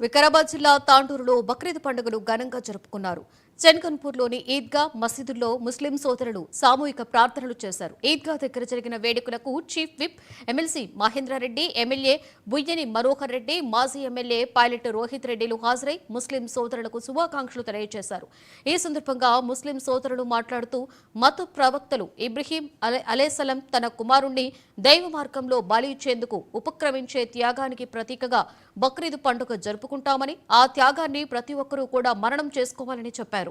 వికారాబాద్ జిల్లా తాండూరులో బక్రీద్ పండుగను ఘనంగా జరుపుకున్నారు. చెన్కన్పూర్లోని ఈద్గా మసీదుల్లో ముస్లిం సోదరులు సామూహిక ప్రార్థనలు చేశారు. ఈద్గా దగ్గర జరిగిన వేడుకలకు chief whip MLC Mahendra Reddy, MLA Buyyani Manohar Reddy, మాజీ ఎమ్మెల్యే పైలట్ రోహిత్ రెడ్డిలు హాజరై ముస్లిం సోదరులకు శుభాకాంక్షలు తెలియజేశారు. ఈ సందర్భంగా ముస్లిం సోదరులు మాట్లాడుతూ మత ప్రవక్తలు ఇబ్రహీం అలైహిస్సలాం తన కుమారుణ్ణి దైవ మార్గంలో బలి ఇచ్చేందుకు ఉపక్రమించే త్యాగానికి ప్రతీకగా బక్రీద్ పండుగ జరుపుకుంటామని, ఆ త్యాగాన్ని ప్రతి ఒక్కరూ కూడా మననం చేసుకోవాలని చెప్పారు.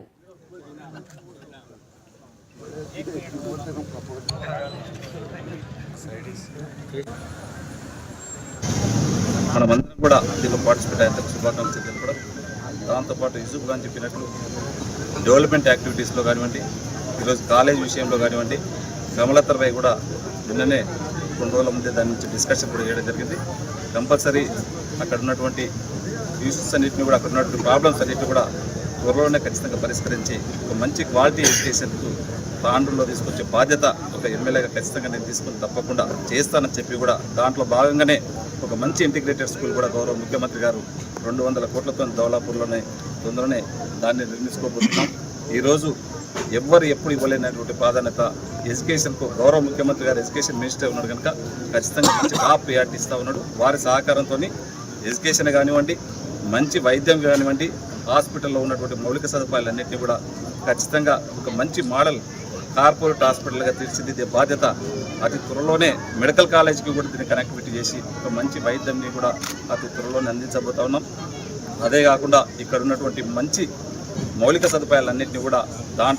మనమందరం కూడా దీనిలో పార్టిసిపేట్ అయ్యేందుకు శుభాకాంక్షలు తెలపడం, దాంతోపాటు యూసుఫ్ ఖాన్ చెప్పినట్లు డెవలప్మెంట్ యాక్టివిటీస్లో కానివ్వండి, ఈరోజు కాలేజ్ విషయంలో కానివ్వండి, కమలతర్పై కూడా నిన్ననే 2 రోజుల ముందే దాని నుంచి డిస్కషన్ కూడా చేయడం జరిగింది. కంపల్సరీ అక్కడ ఉన్నటువంటి ఇష్యూస్ అన్నింటినీ కూడా, అక్కడ ఉన్నటువంటి ప్రాబ్లమ్స్ అన్నింటినీ కూడా త్వరలోనే ఖచ్చితంగా పరిష్కరించి ఒక మంచి క్వాలిటీ ఎడ్యుకేషన్కు తాండ్రులో తీసుకొచ్చే బాధ్యత ఒక ఎమ్మెల్యేగా ఖచ్చితంగా నేను తీసుకుని తప్పకుండా చేస్తానని చెప్పి కూడా దాంట్లో భాగంగానే ఒక మంచి ఇంటిగ్రేటెడ్ స్కూల్ కూడా గౌరవ ముఖ్యమంత్రి గారు 200 కోట్లతో దౌలాపూర్లోనే తొందరనే దాన్ని నిర్మించుకోబోతున్నాం. ఈరోజు ఎవ్వరు ఎప్పుడు ఇవ్వలేనటువంటి ప్రాధాన్యత ఎడ్యుకేషన్కు గౌరవ ముఖ్యమంత్రి గారు ఎడ్యుకేషన్ మినిస్టర్ ఉన్నాడు కనుక ఖచ్చితంగా మంచి టాప్ ప్రియారిటీ ఇస్తూ ఉన్నాడు. వారి సహకారంతో ఎడ్యుకేషన్ కానివ్వండి, మంచి వైద్యం కానివ్వండి, హాస్పిటల్లో ఉన్నటువంటి మౌలిక సదుపాయాలన్నింటినీ కూడా ఖచ్చితంగా ఒక మంచి మోడల్ కార్పొరేట్ హాస్పిటల్గా తీర్చిదిద్దే బాధ్యత అతి త్వరలోనే మెడికల్ కాలేజీకి కూడా దీన్ని కనెక్టివిటీ చేసి ఒక మంచి వైద్యాన్ని కూడా అతి త్వరలోనే అందించబోతా ఉన్నాం. అదే కాకుండా ఇక్కడ ఉన్నటువంటి మంచి మౌలిక సదుపాయాలన్నింటినీ కూడా దాంట్లో